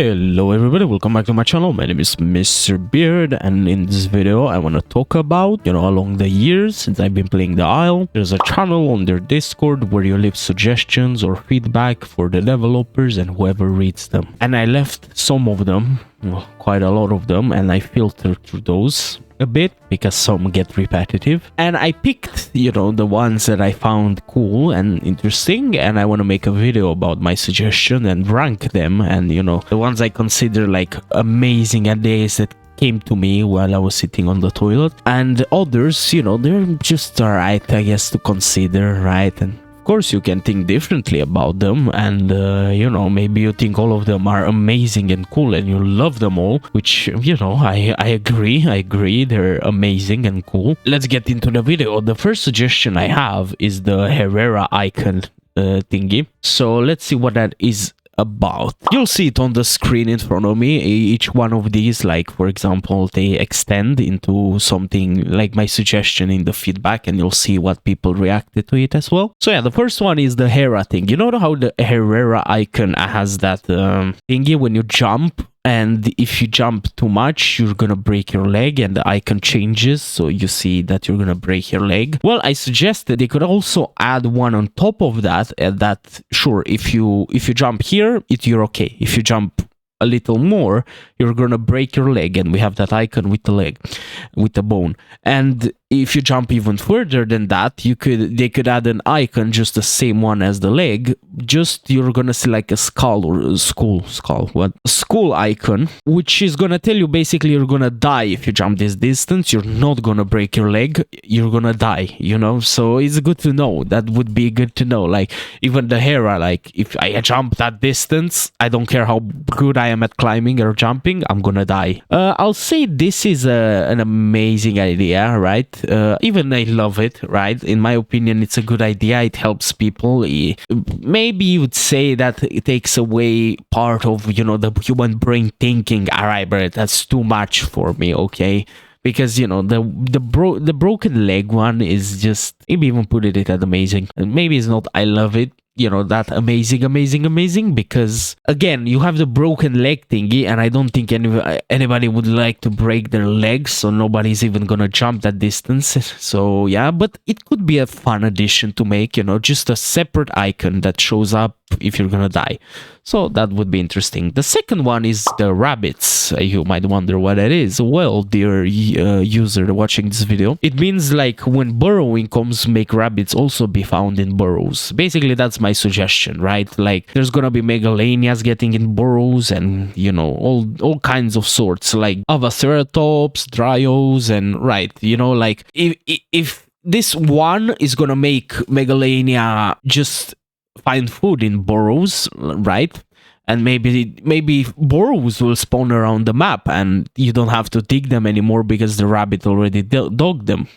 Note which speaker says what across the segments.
Speaker 1: Hello everybody, welcome back to my channel. My name is Mr. Beard, and in this video I want to talk about, along the years since I've been playing the Isle, there's a channel on their Discord where you leave suggestions or feedback for the developers and whoever reads them. And I left some of them, quite a lot of them, and I filtered through those a bit because some get repetitive, and I picked the ones that I found cool and interesting, and I want to make a video about my suggestion and rank them, and the ones I consider like amazing ideas that came to me while I was sitting on the toilet, and others they're just alright, I guess, to consider, right? And of course, you can think differently about them, and maybe you think all of them are amazing and cool, and you love them all, which I agree, they're amazing and cool. Let's get into the video. The first suggestion I have is the Herrerasaurus Icon thingy. So let's see what that is about. You'll see it on the screen in front of me. Each one of these, like for example, they extend into something like my suggestion in the feedback, and you'll see what people reacted to it as well. So yeah, the first one is the Hera thing. You know how the Herrera icon has that thingy when you jump, and if you jump too much you're gonna break your leg, and the icon changes, so you see that you're gonna break your leg. Well, I suggested they could also add one on top of that, and that sure, if you jump here, you're okay. If you jump a little more, you're gonna break your leg, and we have that icon with the leg, with the bone. And if you jump even further than that, they could add an icon, just the same one as the leg, just you're gonna see like a skull or a skull icon, which is gonna tell you basically you're gonna die if you jump this distance. You're not gonna break your leg, you're gonna die, so it's good to know. That would be good to know. Like even the Hera, like if I jump that distance, I don't care how good I am at climbing or jumping, I'm gonna die. I'll say this is an amazing idea, right? Even I love it, right? In my opinion, it's a good idea. It helps people. Maybe you would say that it takes away part of, the human brain thinking, all right, but that's too much for me, okay? Because, the broken leg one is just, maybe even put it at amazing. And maybe it's not, I love it, that amazing, because again, you have the broken leg thingy, and I don't think anybody would like to break their legs, so nobody's even gonna jump that distance. So yeah, but it could be a fun addition to make, just a separate icon that shows up if you're gonna die. So that would be interesting. The second one is the rabbits. You might wonder what that is. Well, dear user watching this video, it means like when burrowing comes, make rabbits also be found in burrows. Basically, that's my suggestion, right? Like there's gonna be megalanias getting in burrows, and all kinds of sorts, like Avaceratops, Dryos, and right, like if this one is gonna make megalania just find food in burrows, right? And maybe burrows will spawn around the map, and you don't have to dig them anymore because the rabbit already dug them,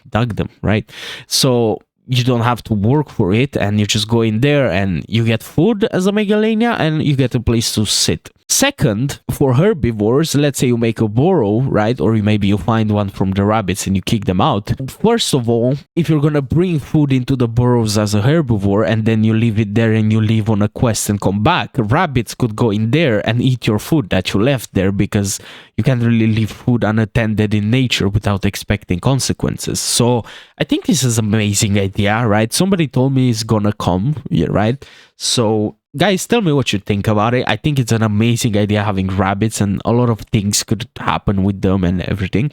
Speaker 1: right? So you don't have to work for it, and you just go in there and you get food as a megalania, and you get a place to sit. Second, for herbivores, let's say you make a burrow, right? Or maybe you find one from the rabbits and you kick them out. First of all, if you're gonna bring food into the burrows as a herbivore and then you leave it there and you leave on a quest and come back, rabbits could go in there and eat your food that you left there, because you can't really leave food unattended in nature without expecting consequences. So I think this is an amazing idea, right? Somebody told me it's gonna come, yeah, right? So guys, tell me what you think about it. I think it's an amazing idea having rabbits, and a lot of things could happen with them and everything.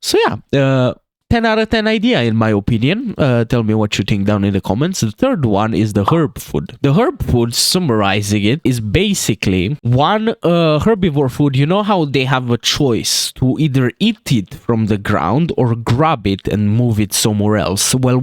Speaker 1: So yeah, 10 out of 10 idea in my opinion. Tell me what you think down in the comments. The third one is the herb food. The herb food, summarizing it, is basically one herbivore food. You know how they have a choice to either eat it from the ground or grab it and move it somewhere else. Well,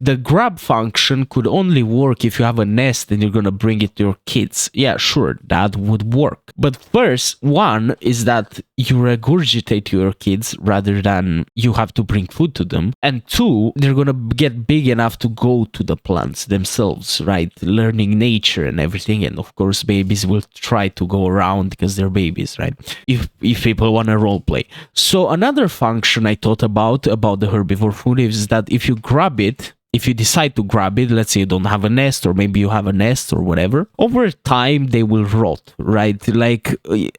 Speaker 1: the grab function could only work if you have a nest and you're gonna bring it to your kids. Yeah, sure, that would work. But first, one is that you regurgitate to your kids rather than you have to bring food to them, and two, they're gonna get big enough to go to the plants themselves, right? Learning nature and everything. And of course babies will try to go around because they're babies, right? If people want to role play. So another function I thought about the herbivore food is that if you grab it if you decide to grab it, let's say you don't have a nest, or maybe you have a nest or whatever, over time they will rot, right? Like,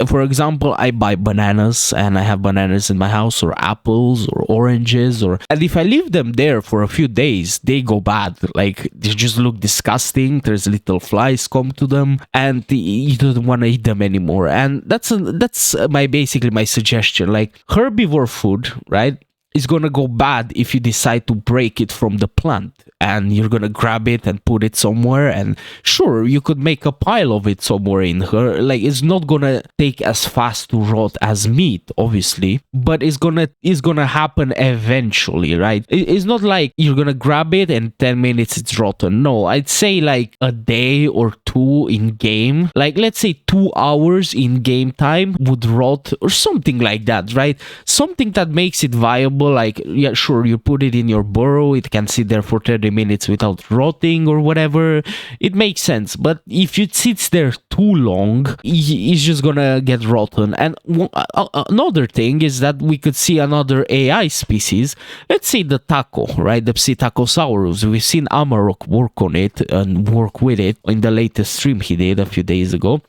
Speaker 1: for example, I buy bananas and I have bananas in my house, or apples or oranges, and if I leave them there for a few days, they go bad. Like, they just look disgusting. There's little flies come to them and you don't want to eat them anymore. And that's basically my suggestion. Like, herbivore food, right, is gonna go bad if you decide to break it from the plant and you're gonna grab it and put it somewhere. And sure, you could make a pile of it somewhere in her. Like, it's not gonna take as fast to rot as meat, obviously, but it's gonna happen eventually, right? It's not like you're gonna grab it and 10 minutes it's rotten. No, I'd say like a day or two in game. Like, let's say 2 hours in game time would rot, or something like that, right? Something that makes it viable. Like, yeah, sure, you put it in your burrow, it can sit there for 30 minutes without rotting or whatever. It makes sense. But if it sits there too long, it's just gonna get rotten. And another thing is that we could see another AI species. Let's say the taco, right? The Psittacosaurus. We've seen Amarok work on it and work with it in the latest stream he did a few days ago.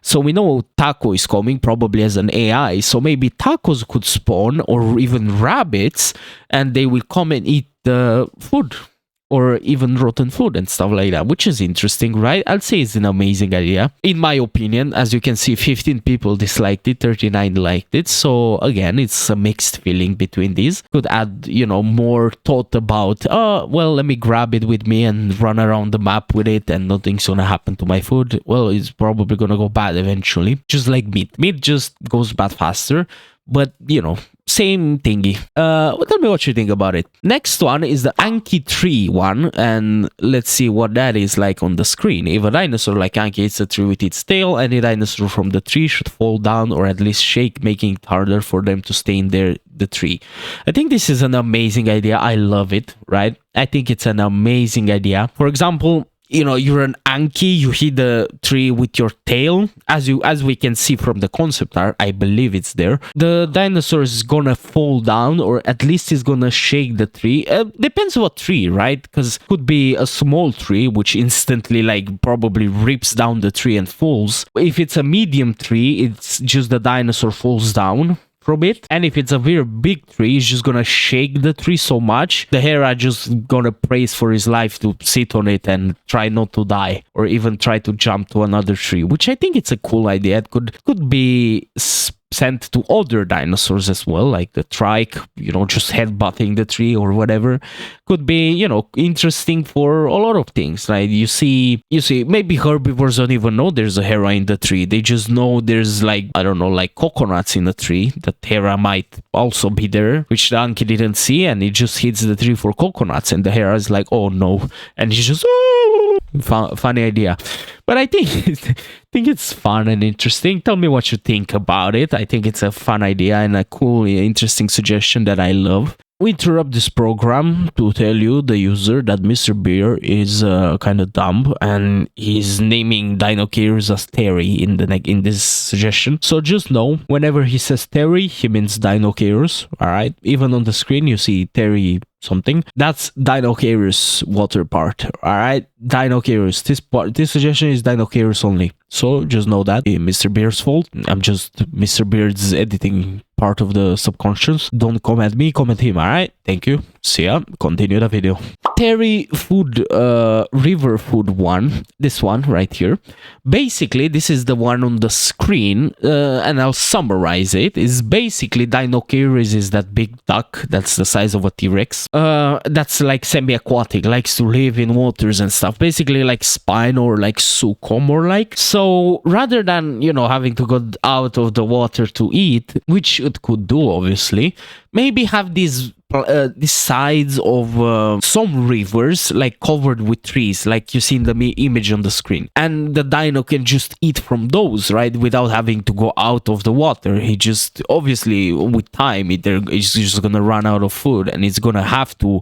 Speaker 1: So we know taco is coming, probably as an AI. So maybe tacos could spawn, or even rabbits, and they will come and eat the food, or even rotten food and stuff like that, which is interesting, right? I'd say it's an amazing idea, in my opinion. As you can see, 15 people disliked it, 39 liked it. So again, it's a mixed feeling between these. Could add, more thought about, well, let me grab it with me and run around the map with it and nothing's gonna happen to my food. Well, it's probably gonna go bad eventually, just like meat. Meat just goes bad faster, but same thingy. Tell me what you think about it. Next one is the Anky tree one, and let's see what that is like on the screen. If a dinosaur like Anky hits a tree with its tail, any dinosaur from the tree should fall down or at least shake, making it harder for them to stay in the tree. I think this is an amazing idea. I love it, right? I think it's an amazing idea. For example, you're an Anky, you hit the tree with your tail, as we can see from the concept art. I believe it's there. The dinosaur is gonna fall down, or at least is gonna shake the tree. Depends what tree, right? Because could be a small tree which instantly probably rips down the tree and falls. If it's a medium tree, it's just the dinosaur falls down from it. And if it's a very big tree, it's just gonna shake the tree so much, the Hera just gonna praise for his life to sit on it and try not to die, or even try to jump to another tree, which I think it's a cool idea. It could be sent to other dinosaurs as well, like the trike, just headbutting the tree or whatever. Could be, interesting for a lot of things. Like you see, maybe herbivores don't even know there's a Hera in the tree. They just know there's coconuts in the tree, that Hera might also be there, which the Anky didn't see, and it just hits the tree for coconuts, and the Hera is like, oh no, and he's just, funny idea. But I think it's fun and interesting. Tell me what you think about it. I think it's a fun idea and a cool, interesting suggestion that I love. We interrupt this program to tell you, the user, that Mr. Beer is kind of dumb and he's naming Deinocheirus as Terry in this suggestion. So just know, whenever he says Terry, he means Deinocheirus. All right. Even on the screen, you see Terry something. That's Deinocheirus water part. All right. Deinocheirus. This suggestion is Deinocheirus only. So just know that. Mr. Beer's fault. I'm just Mr. Beard's editing part of the subconscious. Don't come at me, comment him. All right. Thank you. See ya. Continue the video. Terry food, river food one. This one right here. Basically, this is the one on the screen, and I'll summarize it. It's basically Deinocheirus is that big duck that's the size of a T-Rex. That's like semi-aquatic, likes to live in waters and stuff. Basically like Spine or like Sucom or like. So rather than, having to go out of the water to eat, which it could do obviously, maybe have these sides of some rivers like covered with trees, like you see in the image on the screen, and the dino can just eat from those, right, without having to go out of the water. He just, obviously with time, it's just gonna run out of food, and it's gonna have to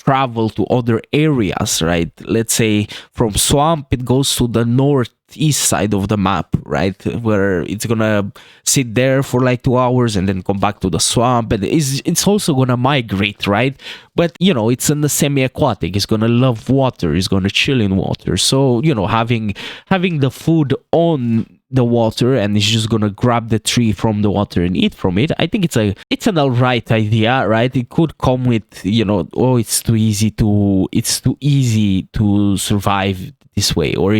Speaker 1: travel to other areas, right? Let's say from swamp, it goes to the northeast side of the map, right? Where it's gonna sit there for like 2 hours and then come back to the swamp. And it's also gonna migrate, right? But, you know, it's in the semi-aquatic. It's gonna love water. It's gonna chill in water. So, you know, having the food on the water and it's just gonna grab the tree from the water and eat from it, I think it's an alright idea, right? It could come with, you know, oh, it's too easy to survive this way, or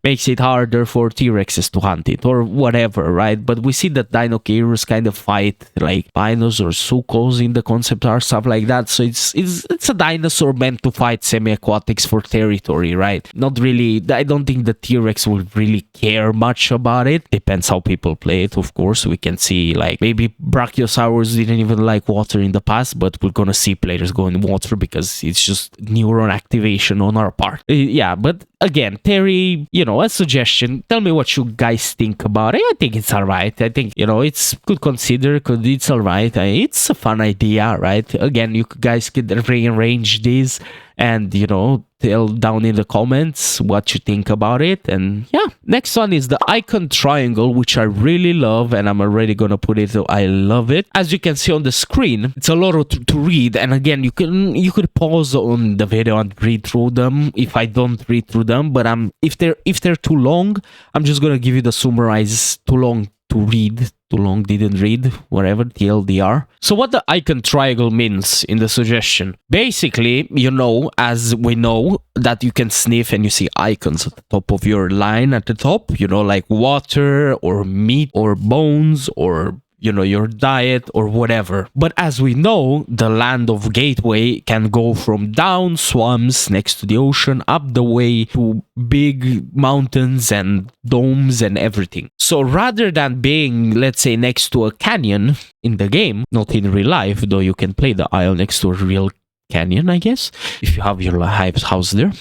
Speaker 1: makes it harder for T-Rexes to hunt it, or whatever, right? But we see that Deinocheirus kind of fight like Dinosuchus in the concept art, stuff like that. So it's a dinosaur meant to fight semi-aquatics for territory, right? Not really. I don't think the T-Rex will really care much about it. Depends how people play it, of course. We can see like maybe Brachiosaurus didn't even like water in the past, but we're gonna see players go in water because it's just neuron activation on our part. Yeah, but again, Terry, you know, a suggestion. Tell me what you guys think about it. I think it's alright. I think, you know, it's could consider, it's alright. It's a fun idea, right? Again, you guys could rearrange this and, you know, tell down in the comments what you think about it. And yeah, next one is the icon triangle, which I really love, and I'm already gonna put it. I love it. As you can see on the screen, it's a lot to read, and again, you could pause on the video and read through them if I don't read through them. But if they're too long, I'm just gonna give you the summarize. Too long to read, too long didn't read, whatever, TLDR. So what the icon triangle means in the suggestion, basically, you know, as we know that you can sniff and you see icons at the top of your line at the top, you know, like water or meat or bones or, you know, your diet or whatever. But as we know, the land of Gateway can go from down swamps next to the ocean up the way to big mountains and domes and everything. So rather than being, let's say, next to a canyon in the game, not in real life, though you can play the isle next to a real canyon, I guess, if you have your house there.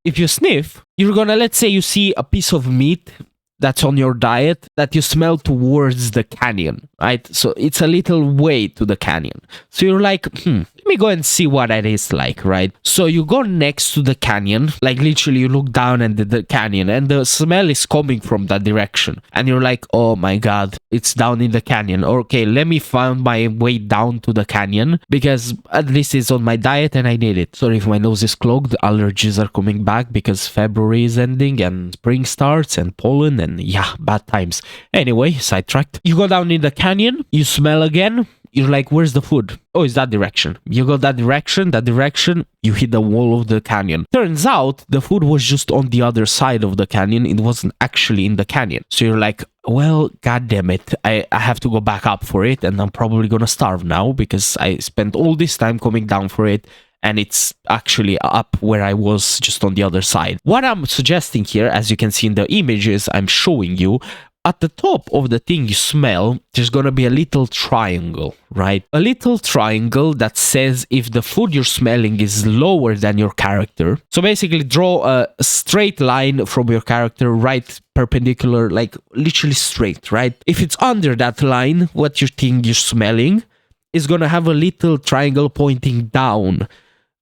Speaker 1: If you sniff, you're gonna, let's say you see a piece of meat that's on your diet that you smell towards the canyon, right? So it's a little way to the canyon. So you're like, let me go and see what that is like, right? So you go next to the canyon, like literally you look down at the canyon and the smell is coming from that direction. And you're like, oh my God, it's down in the canyon. Okay, let me find my way down to the canyon because at least it's on my diet and I need it. Sorry if my nose is clogged, allergies are coming back because February is ending and spring starts and pollen and yeah, bad times. Anyway, sidetracked. You go down in the canyon, you smell again. You're like, where's the food? Oh, it's that direction. You go that direction, you hit the wall of the canyon. Turns out the food was just on the other side of the canyon. It wasn't actually in the canyon. So you're like, well, God damn it. I have to go back up for it and I'm probably gonna starve now because I spent all this time coming down for it. And it's actually up where I was just on the other side. What I'm suggesting here, as you can see in the images I'm showing you, at the top of the thing you smell, there's gonna be a little triangle, right? A little triangle that says if the food you're smelling is lower than your character. So basically draw a straight line from your character, right perpendicular, like literally straight, right? If it's under that line, what you think you're smelling is gonna have a little triangle pointing down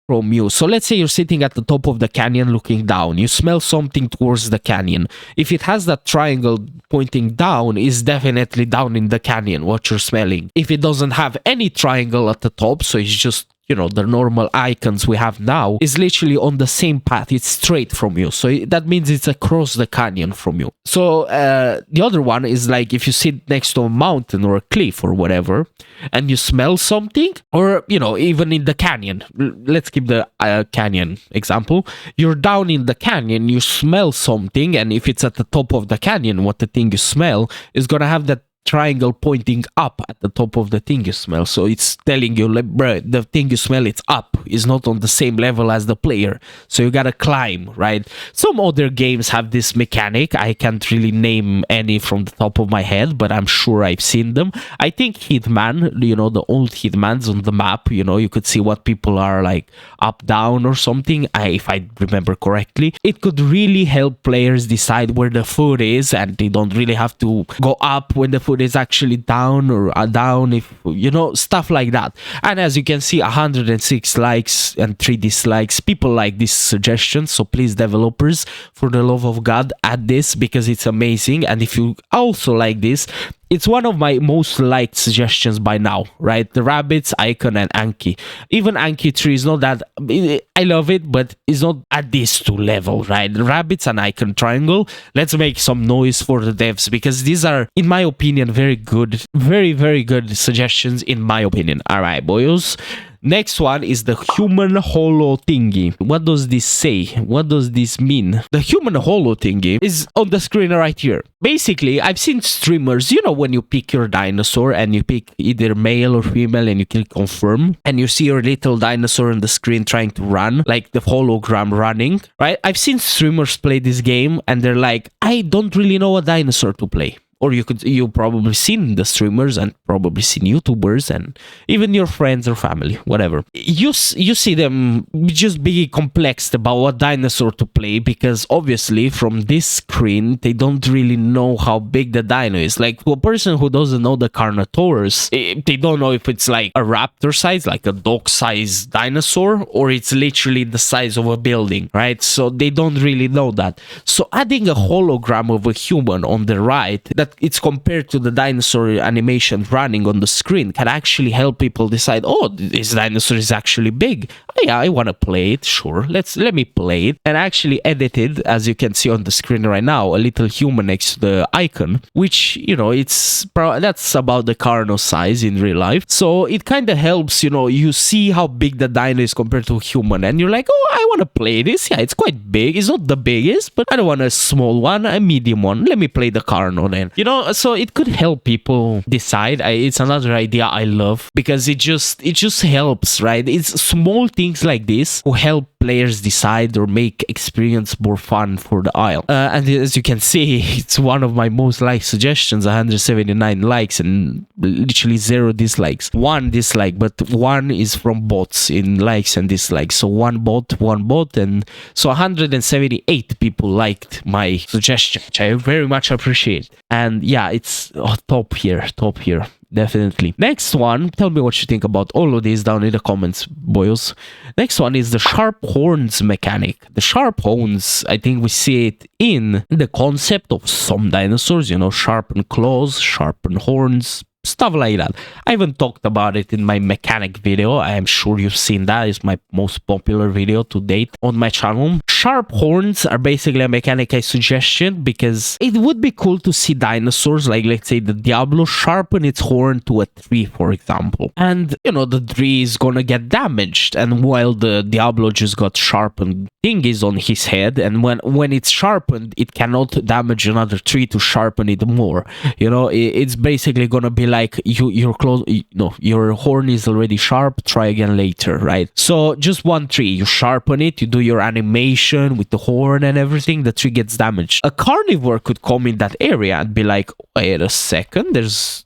Speaker 1: from you. So let's say you're sitting at the top of the canyon looking down. You smell something towards the canyon. If it has that triangle pointing down, it's definitely down in the canyon, what you're smelling. If it doesn't have any triangle at the top, so it's just, you know, the normal icons we have now, is literally on the same path. It's straight from you. So that means it's across the canyon from you. So the other one is like if you sit next to a mountain or a cliff or whatever, and you smell something, or, you know, even in the canyon. Let's keep the canyon example. You're down in the canyon, you smell something, and if it's at the top of the canyon, what the thing you smell is gonna have that triangle pointing up at the top of the thing you smell. So it's telling you, like, bro, the thing you smell, it's up. It's not on the same level as the player. So you gotta climb, right? Some other games have this mechanic. I can't really name any from the top of my head, but I'm sure I've seen them. I think Hitman, you know, the old Hitmans on the map, you know, you could see what people are like up, down or something. If I remember correctly, it could really help players decide where the food is, and they don't really have to go up when the food foot is actually down or down, if you know, stuff like that. And as you can see, 106 likes and 3 dislikes. People like this suggestion, so please, developers, for the love of God, add this because it's amazing. And if you also like this, it's one of my most liked suggestions by now, right? The rabbits, Icon, and Anky. Even Anky 3 is not that... I love it, but it's not at these 2 level, right? The rabbits and Icon triangle. Let's make some noise for the devs, because these are, in my opinion, very good, very, very good suggestions, in my opinion. All right, boys. Next one is the human holo thingy. What does this say? What does this mean? The human holo thingy is on the screen right here. Basically, I've seen streamers, you know, when you pick your dinosaur and you pick either male or female and you click confirm and you see your little dinosaur on the screen trying to run, like the hologram running, right? I've seen streamers play this game and they're like, I don't really know a dinosaur to play. Or you probably seen the streamers and probably seen YouTubers and even your friends or family, whatever. You see them just be complex about what dinosaur to play, because obviously from this screen they don't really know how big the dino is. Like, for a person who doesn't know the Carnotaurus, they don't know if it's like a raptor size, like a dog size dinosaur, or it's literally the size of a building, right? So they don't really know that. So adding a hologram of a human on the right that it's compared to the dinosaur animation running on the screen can actually help people decide, oh, this dinosaur is actually big. Oh, yeah, I want to play it. Sure, let me play it. And I actually edited, as you can see on the screen right now, a little human next to the icon, which, you know, that's about the Carno size in real life. So it kind of helps, you know, you see how big the dino is compared to a human, and you're like, oh, I want to play this. Yeah, it's quite big. It's not the biggest, but I don't want a small one, a medium one. Let me play the Carno then. You know, so it could help people decide. It's another idea I love, because it just helps, right? It's small things like this who help players decide or make experience more fun for the isle. And as you can see, it's one of my most liked suggestions. 179 likes and literally 0 dislikes. 1 dislike, but 1 is from bots in likes and dislikes. So one bot, and so 178 people liked my suggestion, which I very much appreciate. And yeah, it's top here. Definitely. Next one, tell me what you think about all of these down in the comments, boys. Next one is the sharp horns mechanic. The sharp horns, I think we see it in the concept of some dinosaurs, you know, sharpened claws, sharpened horns, stuff like that. I haven't talked about it in my mechanic video. I am sure you've seen that. It's my most popular video to date on my channel. Sharp horns are basically a mechanic I suggested because it would be cool to see dinosaurs, like let's say the Diablo, sharpen its horn to a tree, for example. And, you know, the tree is gonna get damaged. And while the Diablo just got sharpened thingies on his head, and when it's sharpened, it cannot damage another tree to sharpen it more. You know, it's basically gonna be like your horn is already sharp, try again later, right? So just one tree, you sharpen it, you do your animation with the horn and everything, the tree gets damaged. A carnivore could come in that area and be like, wait a second, this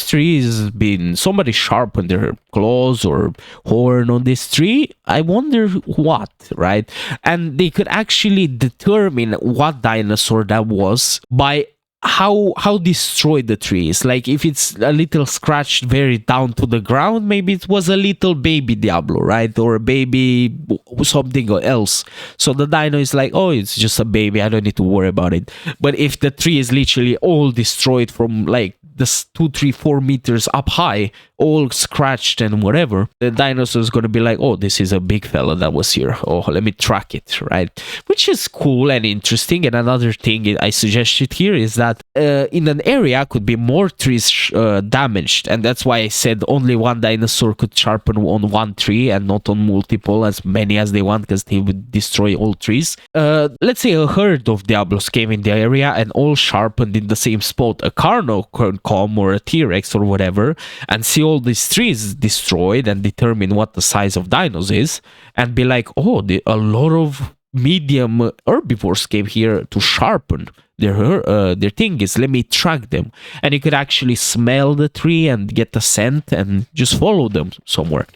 Speaker 1: tree has been, somebody sharpened their claws or horn on this tree. I wonder what, right? And they could actually determine what dinosaur that was by how destroyed the tree is. Like if it's a little scratched very down to the ground, maybe it was a little baby Diablo, right? Or a baby something else. So the dino is like, oh, it's just a baby, I don't need to worry about it. But if the tree is literally all destroyed from like this 2, 3, 4 meters up high, all scratched and whatever, the dinosaur is going to be like, oh, this is a big fella that was here. Oh, let me track it, right? Which is cool and interesting. And another thing I suggested here is that in an area could be more trees damaged. And that's why I said only one dinosaur could sharpen on one tree and not on multiple, as many as they want, because they would destroy all trees. Let's say a herd of Diablos came in the area and all sharpened in the same spot. A Carno could come, or a T-Rex or whatever, and see all these trees destroyed and determine what the size of dinos is, and be like, oh, a lot of medium herbivores came here to sharpen their thing is, let me track them. And you could actually smell the tree and get the scent and just follow them somewhere.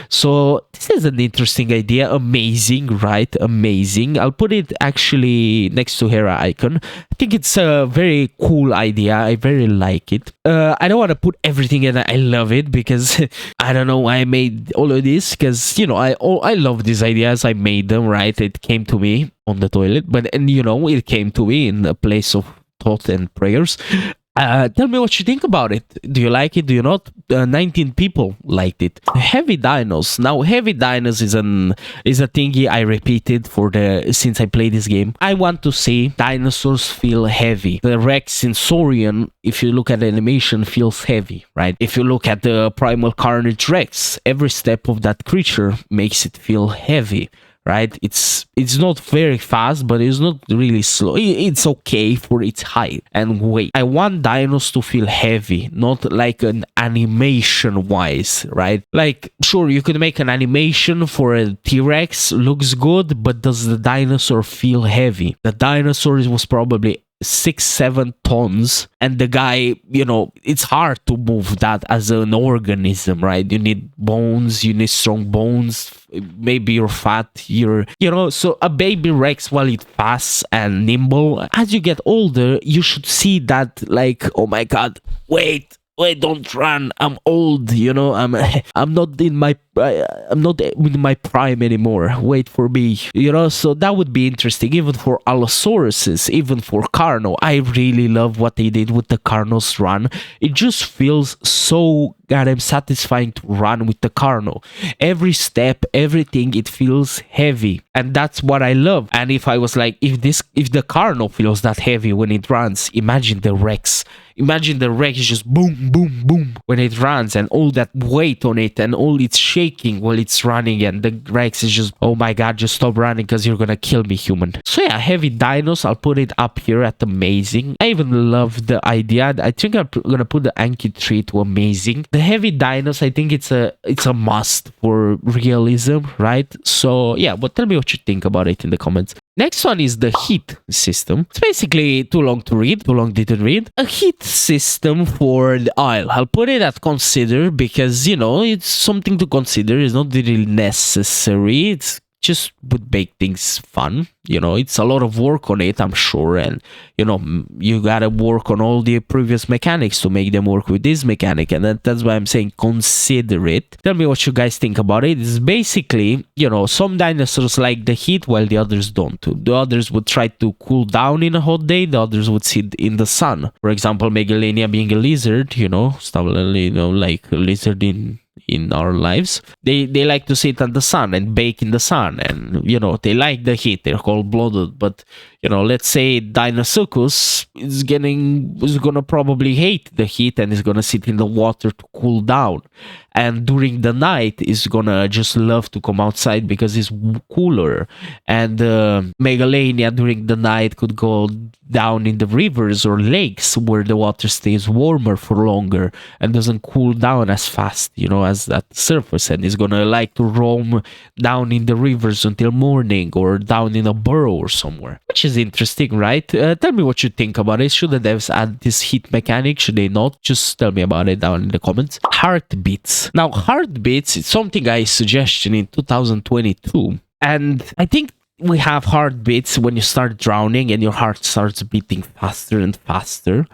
Speaker 1: So this is an interesting idea. Amazing, right? Amazing. I'll put it actually next to Hera Icon. I think it's a very cool idea. I very like it. I don't want to put everything in. I love it because I don't know why I made all of this, because I love these ideas. I made them, right? It came to me on the toilet, but it came to me in a place of thought and prayers. Tell me what you think about it. Do you like it? Do you not? 19 people liked it. Heavy dinos. Now, heavy dinos is a thingy I repeated since I played this game. I want to see dinosaurs feel heavy. The Rex Sensorian, if you look at the animation, feels heavy, right? If you look at the Primal Carnage Rex, every step of that creature makes it feel heavy. Right? It's not very fast, but it's not really slow. It's okay for its height and weight. I want dinos to feel heavy, not like an animation wise, right? Like, sure, you could make an animation for a T-Rex, looks good, but does the dinosaur feel heavy? The dinosaur was probably 6-7 tons, and the guy, it's hard to move that as an organism, right? You need bones, you need strong bones, maybe you're fat, so a baby Rex, while it's fast and nimble, as you get older, you should see that, like, oh my god, wait, don't run, I'm old, I'm not in my prime anymore, wait for me, so that would be interesting, even for Allosauruses, even for Carno. I really love what they did with the Carno's run. It just feels so goddamn satisfying to run with the Carno. Every step, everything, it feels heavy, and that's what I love. And if I was like, if the Carno feels that heavy when it runs, imagine the Rex. Imagine the Rex just boom, boom, boom when it runs, and all that weight on it, and all it's shaking while it's running, and the Rex is just, oh my god, just stop running because you're gonna kill me, human. So yeah, heavy dinos, I'll put it up here at amazing. I even love the idea. I think I'm gonna put the Anky tree to amazing. The heavy dinos, I think it's a must for realism, right? So yeah, but tell me what you think about it in the comments. Next one is the heat system. It's basically too long didn't read. A heat system for the isle. I'll put it at consider because, it's something to consider. It's not really necessary. It's just would make things fun. It's a lot of work on it, I'm sure, and you gotta work on all the previous mechanics to make them work with this mechanic, and that's why I'm saying consider it. Tell me what you guys think about it. It's basically, some dinosaurs like the heat while the others don't. The others would try to cool down in a hot day, the others would sit in the sun. For example, Megalania being a lizard, stuff like a lizard in our lives, they like to sit in the sun and bake in the sun, and they like the heat. They're cold-blooded. But let's say Deinosuchus is gonna probably hate the heat and is gonna sit in the water to cool down, and during the night is gonna just love to come outside because it's cooler. And Megalania during the night could go down in the rivers or lakes where the water stays warmer for longer and doesn't cool down as fast, as at the surface, and is gonna like to roam down in the rivers until morning, or down in a burrow or somewhere, which is interesting, right? Tell me what you think about it. Should the devs add this heat mechanic? Should they not? Just tell me about it down in the comments. Heartbeats. Now, heartbeats, it's something I suggested in 2022, and I think we have heartbeats when you start drowning and your heart starts beating faster and faster,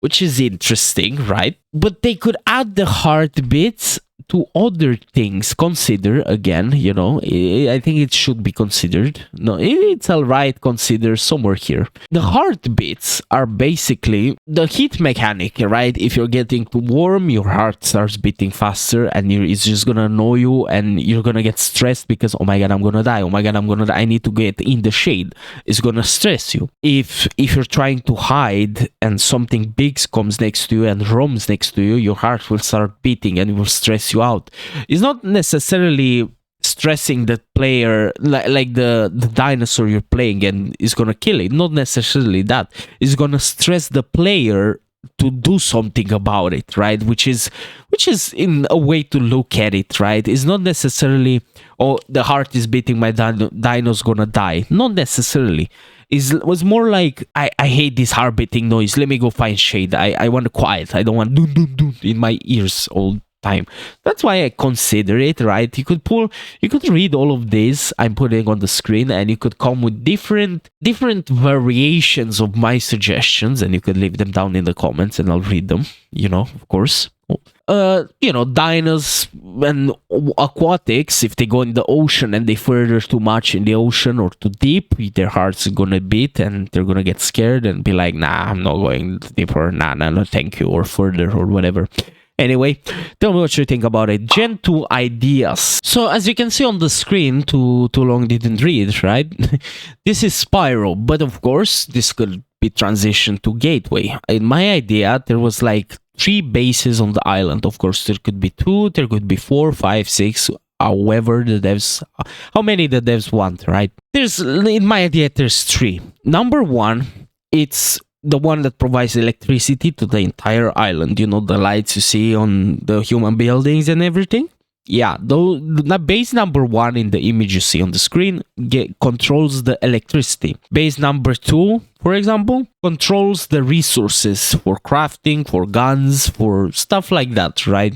Speaker 1: which is interesting, right? But they could add the heartbeats to other things. Consider again, I think it should be considered. No, it's alright, consider somewhere here. The heartbeats are basically the heat mechanic, right? If you're getting too warm, your heart starts beating faster, and it's just gonna annoy you, and you're gonna get stressed because, oh my god, I'm gonna die, oh my god, I'm gonna die, I need to get in the shade. It's gonna stress you. If you're trying to hide and something big comes next to you and roams next to you, your heart will start beating and it will stress you out. It's not necessarily stressing the player like the dinosaur you're playing and is gonna kill it. Not necessarily that. It's gonna stress the player to do something about it, right? Which is in a way to look at it, right? It's not necessarily, oh, the heart is beating, my dino's gonna die. Not necessarily. It was more like, I hate this heart beating noise, let me go find shade. I want quiet. I don't want doom doom doom in my ears all time. That's why I consider it, right? You could read all of this I'm putting on the screen, and you could come with different variations of my suggestions, and you could leave them down in the comments, and I'll read them, of course. Dinos and aquatics, if they go in the ocean and they further too much in the ocean or too deep, their hearts are gonna beat and they're gonna get scared and be like, nah, I'm not going deeper, nah, no, thank you, or further, or whatever. Anyway, tell me what you think about it. Gen 2 ideas. So as you can see on the screen, too long didn't read, right? This is Spyro, but of course, this could be transitioned to Gateway. In my idea, there was like 3 bases on the island. Of course, there could be 2, there could be 4, 5, 6, however how many the devs want, right? In my idea, there's 3. Number 1, it's the one that provides electricity to the entire island. The lights you see on the human buildings and everything. Yeah, the base number 1 in the image you see on the screen controls the electricity. Base number 2, for example, controls the resources for crafting, for guns, for stuff like that, right?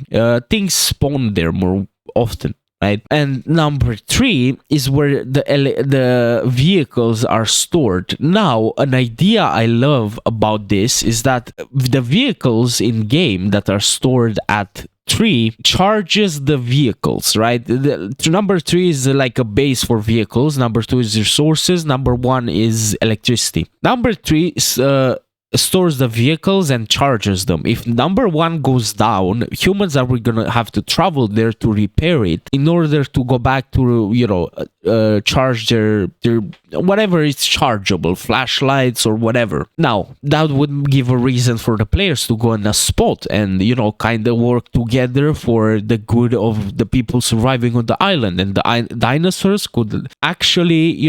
Speaker 1: Things spawn there more often, right? And number 3 is where the vehicles are stored. Now, an idea I love about this is that the vehicles in game that are stored at 3 charges the vehicles, right? Number 3 is like a base for vehicles. Number 2 is resources. Number 1 is electricity. Number 3 is stores the vehicles and charges them. If number 1 goes down, humans are gonna have to travel there to repair it in order to go back to charge their whatever is chargeable, flashlights or whatever. Now that would give a reason for the players to go in a spot and kind of work together for the good of the people surviving on the island, and the dinosaurs could actually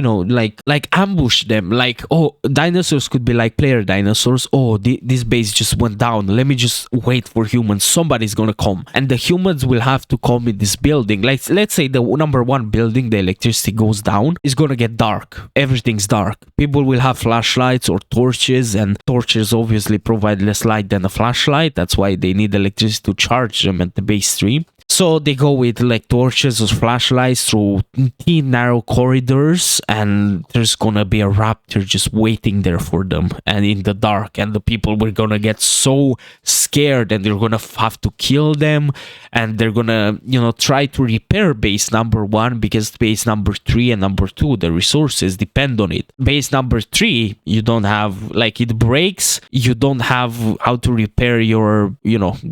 Speaker 1: like ambush them. Like, dinosaurs could be like player dinosaurs. This base just went down, let me just wait for humans, somebody's gonna come, and the humans will have to come in this building. Like, let's say the number 1 building, the electricity goes down, it's gonna get dark, everything's dark, people will have flashlights or torches, and torches obviously provide less light than a flashlight. That's why they need electricity to charge them at the base 3. So they go with like torches or flashlights through thin narrow corridors, and there's gonna be a raptor just waiting there for them, and in the dark, and the people were gonna get so scared and they're gonna have to kill them, and they're gonna try to repair base number 1, because base number 3 and number 2, the resources depend on it. Base number 3, you don't have, like, it breaks, you don't have how to repair your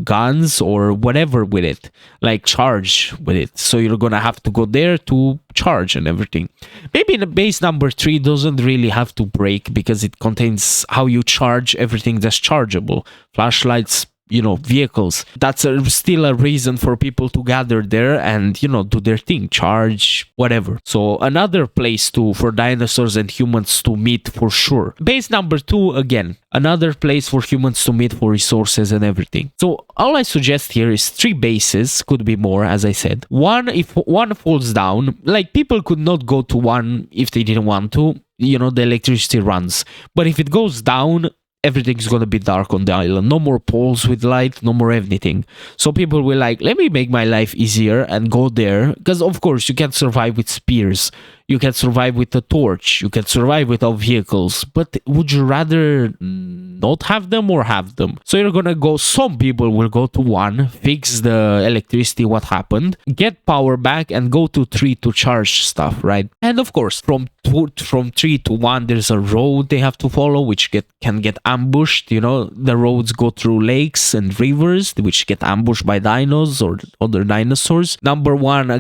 Speaker 1: guns or whatever with it, like charge with it, so you're gonna have to go there to charge and everything. Maybe the base number 3 doesn't really have to break because it contains how you charge everything that's chargeable, flashlights, vehicles. That's still a reason for people to gather there and do their thing, charge, whatever. So another place for dinosaurs and humans to meet for sure. Base number 2, again, another place for humans to meet for resources and everything. So all I suggest here is 3 bases, could be more, as I said. If one falls down, like, people could not go to 1 if they didn't want to, the electricity runs, but if it goes down, everything's gonna be dark on the island. No more poles with light, no more anything. So people will like, let me make my life easier and go there, because of course you can't survive with spears, you can survive with a torch, you can survive without vehicles, but would you rather not have them or have them? So you're gonna go, some people will go to 1, fix the electricity, what happened, get power back, and go to 3 to charge stuff, right? And of course, from 3 to 1, there's a road they have to follow, which can get ambushed. The roads go through lakes and rivers, which get ambushed by dinos or other dinosaurs. Number 1,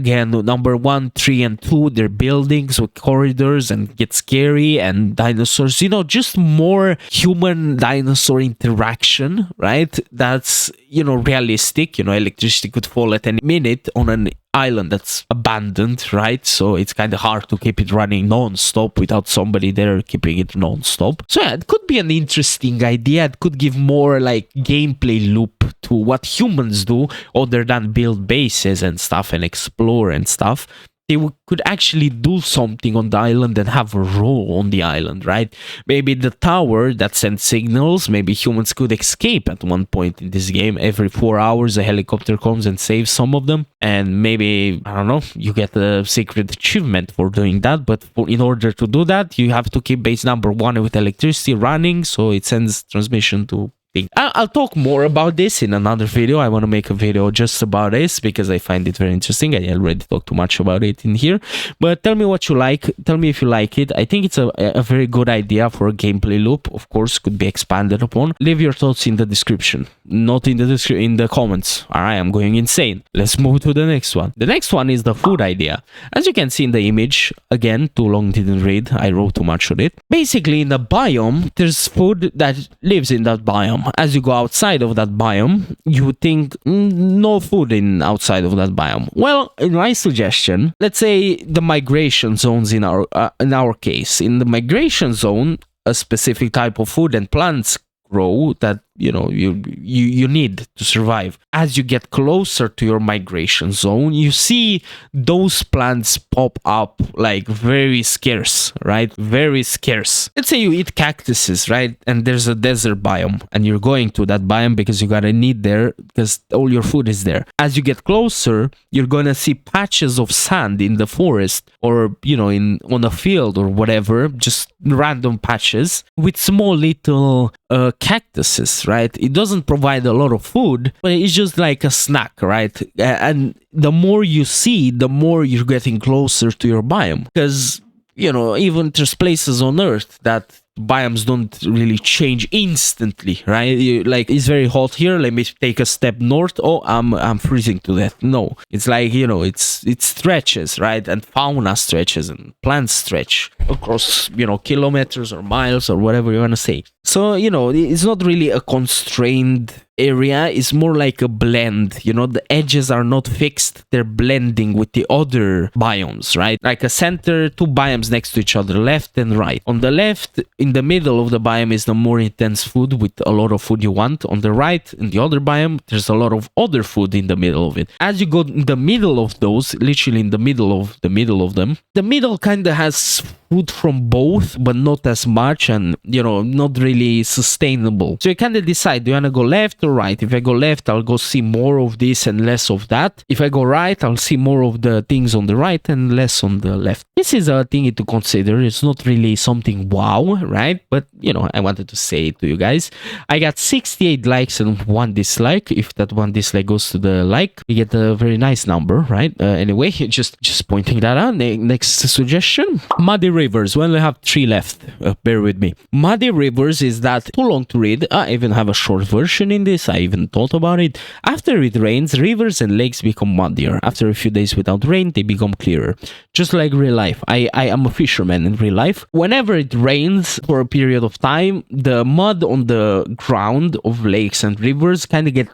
Speaker 1: 3, and 2, they're buildings with corridors and get scary, and dinosaurs, just more human dinosaur interaction, right? That's realistic. Electricity could fall at any minute on an island that's abandoned, right? So it's kind of hard to keep it running non-stop without somebody there keeping it non-stop. So yeah, it could be an interesting idea. It could give more like gameplay loop to what humans do other than build bases and stuff and explore and stuff. they could actually do something on the island and have a role on the island, right? Maybe the tower that sends signals, maybe humans could escape at one point in this game. Every 4 hours a helicopter comes and saves some of them, and maybe, I don't know, you get a secret achievement for doing that. But in order to do that, you have to keep base number 1 with electricity running, so it sends transmission to thing. I'll talk more about this in another video. I want to make a video just about this because I find it very interesting. I already talked too much about it in here, but tell me what you like. Tell me if you like it. I think it's a very good idea for a gameplay loop. Of course, could be expanded upon. Leave your thoughts in the description, not in the in the comments. All right, I'm going insane. Let's move to the next one. The next one is the food idea. As you can see in the image, again, too long didn't read. I wrote too much on it. Basically, in the biome, there's food that lives in that biome. As you go outside of that biome, you would think no food in outside of that biome. Well, in my suggestion, let's say the migration zones in our case. In the migration zone, a specific type of food and plants grow that you need to survive. As you get closer to your migration zone, you see those plants pop up like very scarce, right? Very scarce. Let's say you eat cactuses, right? And there's a desert biome and you're going to that biome because you gotta need there because all your food is there. As you get closer, you're gonna see patches of sand in the forest or on a field or whatever, just random patches with small little cactuses, right? It doesn't provide a lot of food, but it's just like a snack, right? And the more you see, the more you're getting closer to your biome. Because, even there's places on Earth that biomes don't really change instantly, right? Like, it's very hot here, let me take a step north, oh, I'm freezing to death. No, it's like, it stretches, right? And fauna stretches and plants stretch across, kilometers or miles or whatever you want to say. So, it's not really a constrained area, is more like a blend. The edges are not fixed, they're blending with the other biomes, right? Like a center, two biomes next to each other, left and right. On the left, in the middle of the biome is the more intense food with a lot of food you want. On the right, in the other biome, there's a lot of other food in the middle of it. As you go in the middle of those, literally in the middle of them, the middle kind of has food from both, but not as much, and not really sustainable. So you kind of decide, do you want to go left or right? If I go left, I'll go see more of this and less of that. If I go right, I'll see more of the things on the right and less on the left. This is a thing to consider. It's not really something wow, right? But I wanted to say it to you guys. I got 68 likes and 1 dislike. If that 1 dislike goes to the like, we get a very nice number, right? Anyway, just pointing that out. Next suggestion, muddy rivers. Well, I have 3 left. Bear with me. Muddy rivers is that too long to read. I even have a short version in this. I even thought about it. After it rains, rivers and lakes become muddier. After a few days without rain, they become clearer. Just like real life. I am a fisherman in real life. Whenever it rains for a period of time, the mud on the ground of lakes and rivers kind of get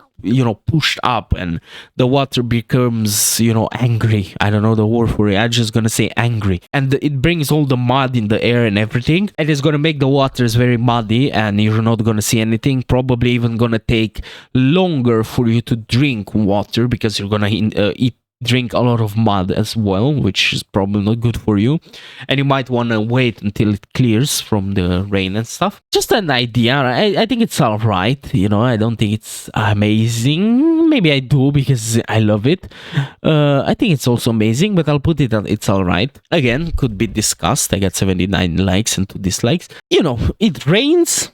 Speaker 1: pushed up and the water becomes angry. I don't know the word for it. I'm just gonna say angry, and it brings all the mud in the air and everything, and it's gonna make the waters very muddy and you're not gonna see anything. Probably even gonna take longer for you to drink water because you're gonna drink a lot of mud as well, which is probably not good for you, and you might want to wait until it clears from the rain and stuff. Just an idea. I think it's all right. I don't think it's amazing. Maybe I do because I love it. I think it's also amazing, but I'll put it on it's all right. Again, could be discussed. I got 79 likes and 2 dislikes. It rains,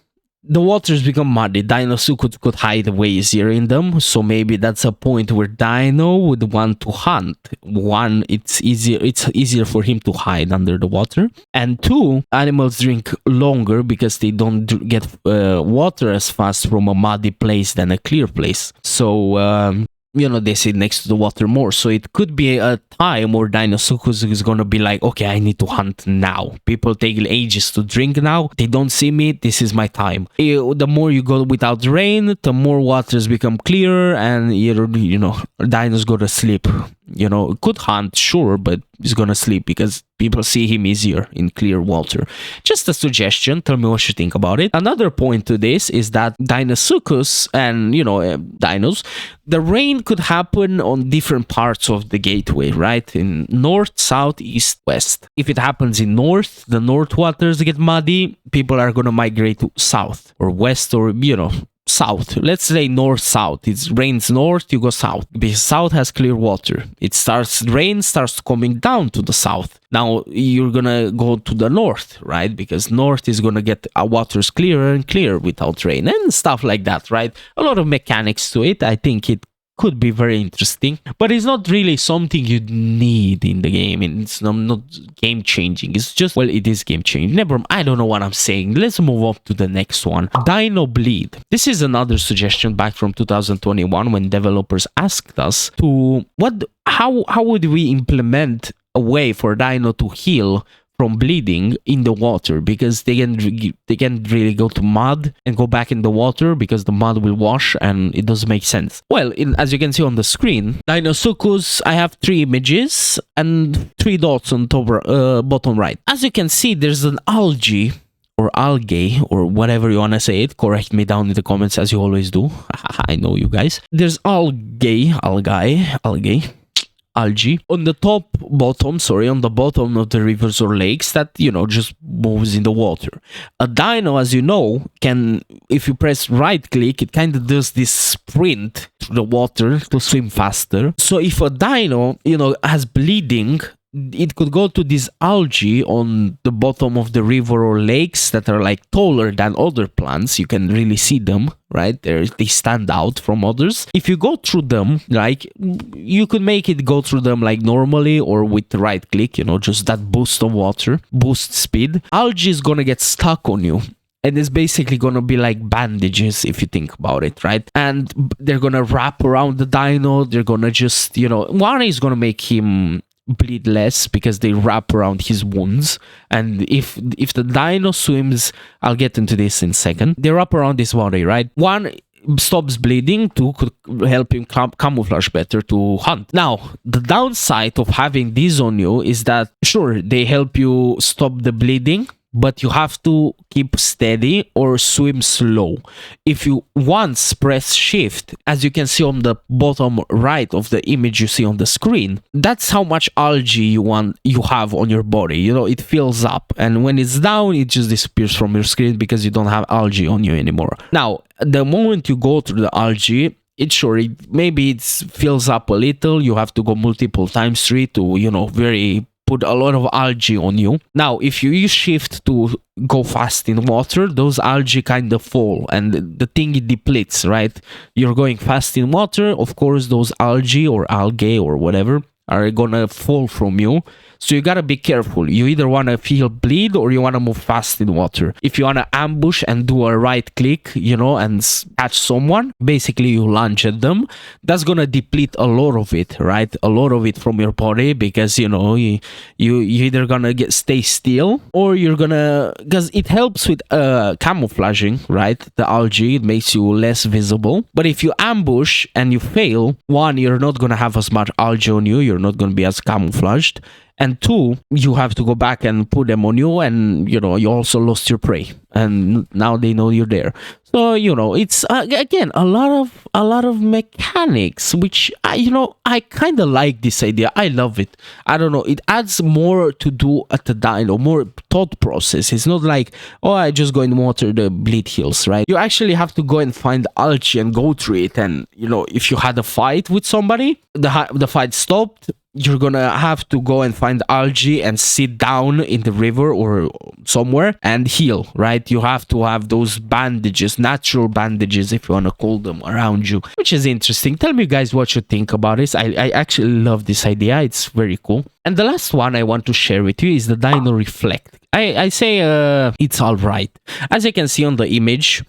Speaker 1: the waters become muddy. Dinosuchus could hide way easier in them, so maybe that's a point where Dino would want to hunt. 1, it's easier for him to hide under the water, and 2, animals drink longer because they don't get water as fast from a muddy place than a clear place. So they sit next to the water more. So it could be a time where Deinosuchus is going to be like, okay, I need to hunt now. People take ages to drink now. They don't see me. This is my time. The more you go without rain, the more waters become clearer and, dinos go to sleep. You know, could hunt, sure, but he's gonna sleep because people see him easier in clear water. Just a suggestion. Tell me what you think about it. Another point to this is that Deinosuchus and, you know, dinos, the rain could happen on different parts of the gateway, right? In north, south, east, west. If it happens in north, the north waters get muddy, people are gonna migrate to south or west, or, you know, south. Let's say north south. It rains north, you go south because south has clear water. Rain starts coming down to the south. Now you're gonna go to the north, right? Because north is gonna get waters clearer and clearer without rain and stuff like that, right? A lot of mechanics to it. I think it could be very interesting, but it's not really something you need in the game. It's not game changing. It's just, well, it is game changing. Never, I don't know what I'm saying. Let's move on to the next one. Dino bleed. This is another suggestion back from 2021 when developers asked us to how would we implement a way for Dino to heal from bleeding in the water, because they can really go to mud and go back in the water because the mud will wash and it doesn't make sense. Well, as you can see on the screen, Deinosuchus, I have 3 images and 3 dots on top bottom right. As you can see, there's an algae or algae or whatever you want to say it. Correct me down in the comments as you always do. I know you guys. There's algae on the on the bottom of the rivers or lakes that, you know, just moves in the water. A dino, as you know, can, if you press right click, it kind of does this sprint through the water to swim faster. So if a dino, you know, has bleeding, it could go to this algae on the bottom of the river or lakes that are like taller than other plants. You can really see them, right? They stand out from others. If you go through them, like, you could make it go through them like normally or with the right click, you know, just that boost of water, boost speed. Algae is gonna get stuck on you. And it's basically gonna be like bandages if you think about it, right? And they're gonna wrap around the dino. They're gonna just, you know, one is gonna make him bleed less because they wrap around his wounds. And if the dino swims, I'll get into this in a second, they wrap around this body, right? One stops bleeding, 2 could help him camouflage better to hunt. Now, the downside of having these on you is that, sure, they help you stop the bleeding, but you have to keep steady or swim slow. If you once press shift, as you can see on the bottom right of the image you see on the screen, that's how much algae you have on your body. You know, it fills up, and when it's down, it just disappears from your screen because you don't have algae on you anymore. Now, the moment you go through the algae, maybe it fills up a little. You have to go multiple times through it to, you know, put a lot of algae on you. Now, if you use shift to go fast in water, those algae kind of fall and the thing it depletes, right? You're going fast in water, of course, those algae or whatever are gonna fall from you. So you gotta be careful. You either wanna feel bleed or you wanna move fast in water. If you wanna ambush and do a right click, you know, and catch someone, basically you lunge at them. That's gonna deplete a lot of it, right? A lot of it from your body because, you know, you either gonna stay still or you're gonna, because it helps with camouflaging, right? The algae, it makes you less visible. But if you ambush and you fail, 1, you're not gonna have as much algae on you. You're not gonna be as camouflaged. And 2, you have to go back and put them on you, and, you know, you also lost your prey, and now they know you're there. So, you know, it's again a lot of mechanics, which I kind of like this idea. I love it. I don't know, it adds more to do at the dino, more thought process. It's not like, oh, I just go in water, the bleed heals, right? You actually have to go and find algae and go through it. And, you know, if you had a fight with somebody, the fight stopped, you're gonna have to go and find algae and sit down in the river or somewhere and heal, right? You have to have those bandages, natural bandages, if you want to call them, around you, which is interesting. Tell me, guys, what you think about this. I actually love this idea. It's very cool. And the last one I want to share with you is the Dino Reflect. I say it's all right. As you can see on the image,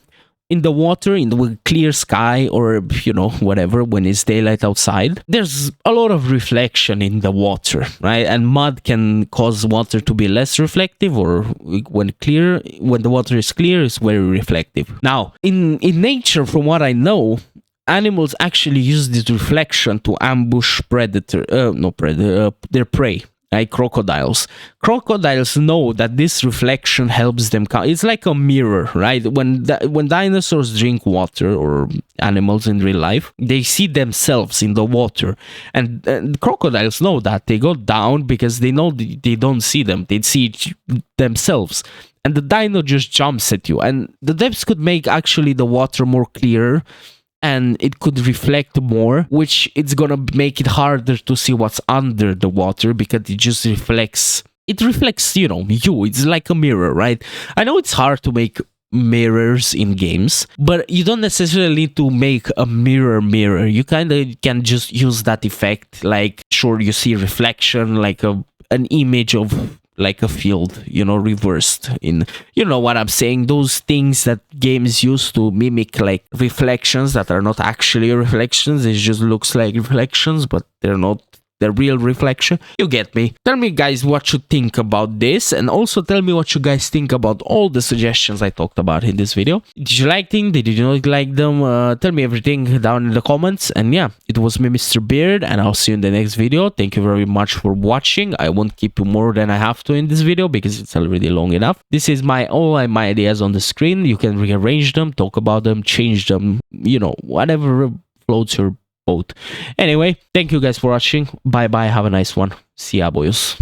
Speaker 1: in the water, in the clear sky, or, you know, whatever, when it's daylight outside, there's a lot of reflection in the water, right? And mud can cause water to be less reflective, or when the water is clear, it's very reflective. Now, in nature, from what I know, animals actually use this reflection to ambush their prey. Like crocodiles. Crocodiles know that this reflection helps them. It's like a mirror, right? When dinosaurs drink water, or animals in real life, they see themselves in the water, and crocodiles know that. They go down because they know they don't see them. They see themselves, and the dino just jumps at you. And the depths could make actually the water more clear, and it could reflect more, which it's gonna make it harder to see what's under the water, because it just reflects. It reflects, you. It's like a mirror, right? I know it's hard to make mirrors in games, but you don't necessarily need to make a mirror. You kind of can just use that effect. Like, sure, you see reflection, like an image of like a field, reversed in, what I'm saying, those things that games use to mimic like reflections that are not actually reflections. It just looks like reflections, but they're not the real reflection. You get me. Tell me, guys, what you think about this, and also tell me what you guys think about all the suggestions I talked about in this video. Did you like them? Did you not like them? Tell me everything down in the comments. And yeah, it was me, Mr. Beard, and I'll see you in the next video. Thank you very much for watching. I won't keep you more than I have to in this video because it's already long enough. This is all my ideas on the screen. You can rearrange them, talk about them, change them, whatever floats your boat. Anyway, thank you guys for watching. Bye bye. Have a nice one. See ya, boys.